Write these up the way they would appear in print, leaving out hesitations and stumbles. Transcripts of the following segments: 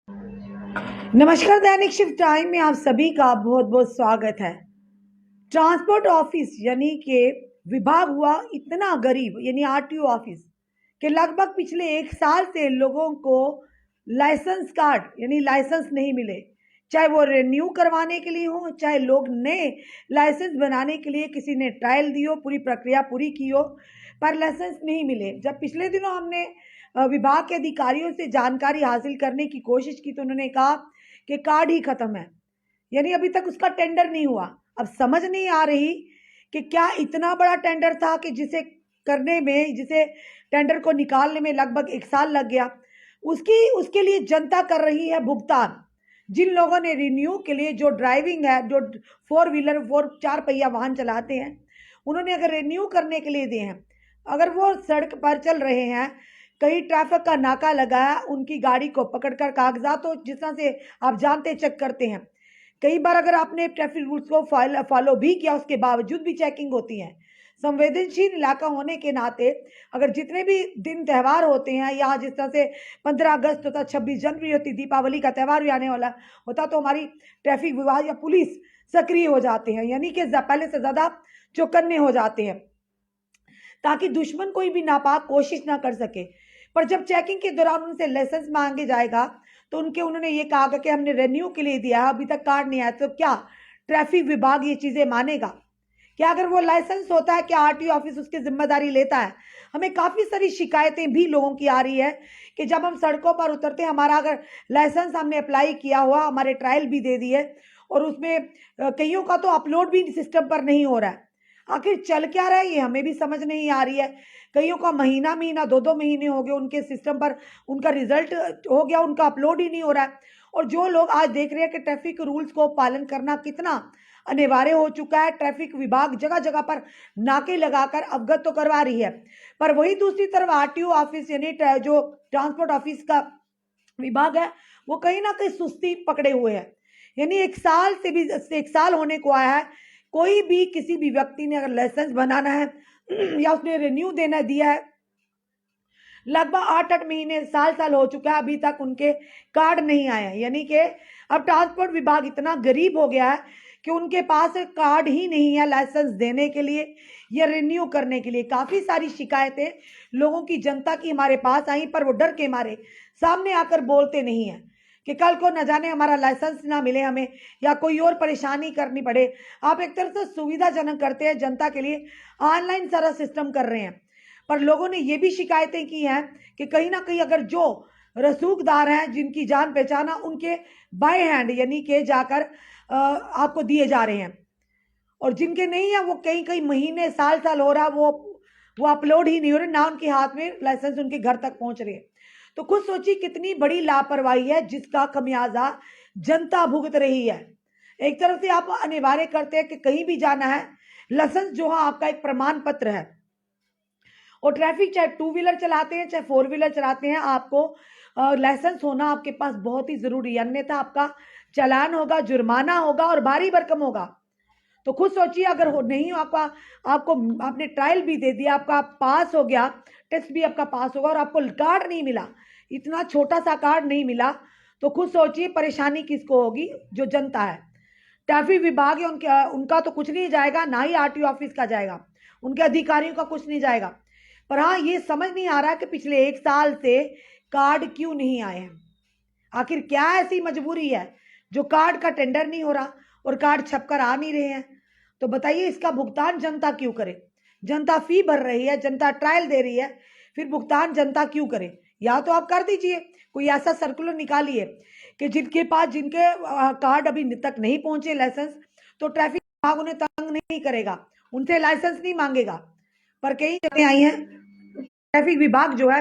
नमस्कार, दैनिक shift time में आप सभी का बहुत बहुत स्वागत है। ट्रांसपोर्ट ऑफिस यानी कि विभाग हुआ इतना गरीब, यानी आरटीओ ऑफिस के लगभग पिछले 1 साल से लोगों को लाइसेंस कार्ड यानी लाइसेंस नहीं मिले। चाहे वो रिन्यू करवाने के लिए हो, चाहे लोग नए लाइसेंस बनाने के लिए किसी ने ट्रायल दी हो, पूरी प्रक्रिया पूरी की हो, पर लाइसेंस नहीं मिले। जब पिछले दिनों हमने विभाग के अधिकारियों से जानकारी हासिल करने की कोशिश की तो उन्होंने कहा कि कार्ड ही खत्म है, यानी अभी तक उसका टेंडर नहीं हुआ। अब समझ नहीं आ रही कि क्या इतना बड़ा टेंडर था कि जिसे टेंडर को निकालने में लगभग 1 साल लग गया। उसके लिए जनता कर रही है भुगतान। जिन लोगों ने रिन्यू के लिए, जो ड्राइविंग है, जो 4 पहिया वाहन चलाते हैं, उन्होंने अगर रिन्यू करने के लिए दिए हैं, अगर वो सड़क पर चल रहे हैं, कहीं ट्रैफिक का नाका लगा है, उनकी गाड़ी को पकड़कर कागजात तो जिस तरह से आप जानते चेक करते हैं, कई बार अगर आपने ट्रैफिक रूल्स को फॉलो भी किया उसके बावजूद भी चेकिंग होती है। संवेदनशील इलाका होने के नाते अगर जितने भी दिन त्यौहार होते हैं, या जिस तरह से 15 अगस्त होता, 26 जनवरी होती, दीपावली का त्यौहार भी आने वाला होता, तो हमारी ट्रैफिक विभाग या पुलिस सक्रिय हो जाते हैं, यानी कि पहले से ज़्यादा चौकन्ने हो जाते हैं ताकि दुश्मन कोई भी नापाक कोशिश ना कर सके। पर जब चेकिंग के दौरान उनसे लाइसेंस मांगे जाएगा तो उन्होंने ये कहा कि हमने रेन्यू के लिए दिया है, अभी तक कार्ड नहीं आया, तो क्या ट्रैफिक विभाग ये चीज़ें मानेगा? क्या अगर वो लाइसेंस होता है, क्या आरटीओ ऑफिस उसकी जिम्मेदारी लेता है? हमें काफ़ी सारी शिकायतें भी लोगों की आ रही है कि जब हम सड़कों पर उतरते हैं, हमारा अगर लाइसेंस हमने अप्लाई किया हुआ, हमारे ट्रायल भी दे दिए, और उसमें कईयों का तो अपलोड भी सिस्टम पर नहीं हो रहा है। आखिर चल क्या रहा है ये हमें भी समझ नहीं आ रही है। कईयों का महीना महीना 2-2 महीने हो गए, उनके सिस्टम पर उनका रिजल्ट हो गया, उनका अपलोड ही नहीं हो रहा है। और जो लोग आज देख रहे हैं कि ट्रैफिक रूल्स को पालन करना कितना अनिवार्य हो चुका है, ट्रैफिक विभाग जगह जगह पर नाके लगाकर अवगत तो करवा रही है, पर वही दूसरी तरफ आरटीओ ऑफिस यानी जो ट्रांसपोर्ट ऑफिस का विभाग है, वो कहीं ना कहीं सुस्ती पकड़े हुए है। यानी 1 साल होने को आया है, कोई भी किसी भी व्यक्ति ने अगर लाइसेंस बनाना है या उसने रिन्यू देना दिया है, लगभग 8-8 महीने, साल हो चुका है, अभी तक उनके कार्ड नहीं आए हैं। यानी कि अब ट्रांसपोर्ट विभाग इतना गरीब हो गया है कि उनके पास कार्ड ही नहीं है लाइसेंस देने के लिए या रिन्यू करने के लिए। काफ़ी सारी शिकायतें लोगों की, जनता की हमारे पास आई, पर वो डर के मारे सामने आकर बोलते नहीं है कि कल को न जाने हमारा लाइसेंस ना मिले हमें, या कोई और परेशानी करनी पड़े। आप एक तरह से सुविधाजनक करते हैं जनता के लिए, ऑनलाइन सारा सिस्टम कर रहे हैं, पर लोगों ने ये भी शिकायतें की हैं कि कहीं ना कहीं अगर जो रसूखदार हैं, जिनकी जान पहचान है, उनके बाय हैंड यानी कि जाकर आपको दिए जा रहे हैं, और जिनके नहीं है वो कई कई महीने, साल हो रहा, वो अपलोड ही नहीं हो रहे, ना उनके हाथ में लाइसेंस उनके घर तक पहुंच रहे हैं। तो खुद सोचिए कितनी बड़ी लापरवाही है जिसका खमियाजा जनता भुगत रही है। एक तरफ से आप अनिवार्य करते हैं कि कहीं भी जाना है, लाइसेंस जो है आपका एक प्रमाण पत्र है, और ट्रैफिक चाहे 2 व्हीलर चलाते हैं चाहे 4 व्हीलर चलाते हैं, आपको लाइसेंस होना आपके पास बहुत ही जरूरी है, अन्यथा आपका चालान होगा, जुर्माना होगा और भारी भरकम होगा। तो खुद सोचिए अगर नहीं हो आपका, आपको आपने ट्रायल भी दे दिया, आपका पास हो गया, टेस्ट भी आपका पास होगा, और आपको कार्ड नहीं मिला, इतना छोटा सा कार्ड नहीं मिला, तो खुद सोचिए परेशानी किसको होगी? जो जनता है। ट्रैफिक विभाग है, उनका तो कुछ नहीं जाएगा, ना ही आरटीओ ऑफिस का जाएगा, उनके अधिकारियों का कुछ नहीं जाएगा। पर हाँ, ये समझ नहीं आ रहा कि पिछले 1 साल से कार्ड क्यों नहीं आए हैं। आखिर क्या ऐसी मजबूरी है जो कार्ड का टेंडर नहीं हो रहा और कार्ड छपकर आ नहीं रहे हैं? तो बताइए, इसका भुगतान जनता क्यों करे? जनता फी भर रही है, जनता ट्रायल दे रही है, फिर भुगतान जनता क्यों करे? या तो आप कर दीजिए, कोई ऐसा सर्कुलर निकालिए कि जिनके कार्ड अभी तक नहीं पहुंचे लाइसेंस, तो ट्रैफिक विभाग उन्हें तंग नहीं करेगा, उनसे लाइसेंस नहीं मांगेगा। पर कई जगह आई हैं, ट्रैफिक विभाग जो है,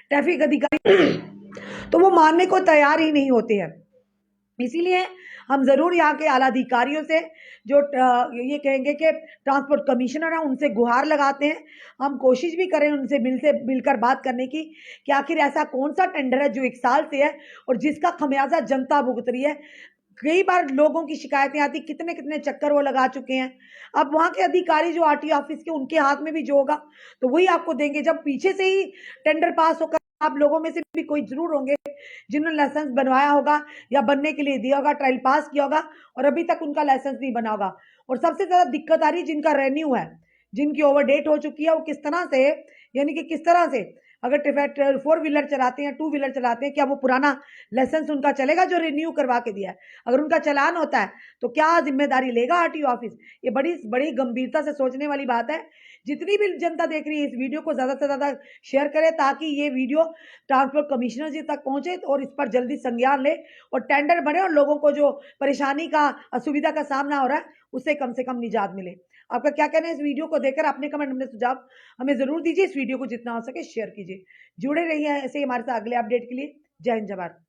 ट्रैफिक अधिकारी तो वो मानने को तैयार ही नहीं होते हैं। इसीलिए हम जरूर यहाँ के आला अधिकारियों से, जो ये कहेंगे कि ट्रांसपोर्ट कमिश्नर है, उनसे गुहार लगाते हैं। हम कोशिश भी करें उनसे मिलकर बात करने की कि आखिर ऐसा कौन सा टेंडर है जो 1 साल से है और जिसका खमियाजा जनता भुगत रही है। कई बार लोगों की शिकायतें आती, कितने कितने चक्कर वो लगा चुके हैं। अब वहाँ के अधिकारी जो आरटीओ ऑफिस के, उनके हाथ में भी जो होगा तो वही आपको देंगे। जब पीछे से ही टेंडर पास होकर आप लोगों में से भी कोई जरूर होंगे जिन्होंने लाइसेंस बनवाया होगा या बनने के लिए दिया होगा, ट्रायल पास किया होगा और अभी तक उनका लाइसेंस नहीं बना होगा। और सबसे ज्यादा दिक्कत आ रही जिनका रेन्यू है, जिनकी ओवर डेट हो चुकी है, वो किस तरह से, यानी कि किस तरह से अगर 4 व्हीलर चलाते हैं, 2 व्हीलर चलाते हैं, क्या वो पुराना लाइसेंस उनका चलेगा जो रिन्यू करवा के दिया है? अगर उनका चालान होता है तो क्या जिम्मेदारी लेगा आरटीओ ऑफिस? ये बड़ी बड़ी गंभीरता से सोचने वाली बात है। जितनी भी जनता देख रही है इस वीडियो को ज्यादा से ज्यादा शेयर करे ताकि ये वीडियो ट्रांसपोर्ट कमिश्नर जी तक पहुंचे और इस पर जल्दी संज्ञान ले और टेंडर बने और लोगों को जो परेशानी का, असुविधा का सामना हो रहा है उससे कम से कम निजात मिले। आपका क्या कहना है इस वीडियो को देखकर? अपने कमेंट में सुझाव हमें जरूर दीजिए। इस वीडियो को जितना हो सके शेयर कीजिए। जुड़े रहिए ऐसे ही हमारे साथ अगले अपडेट के लिए। जय हिंद, जय भारत।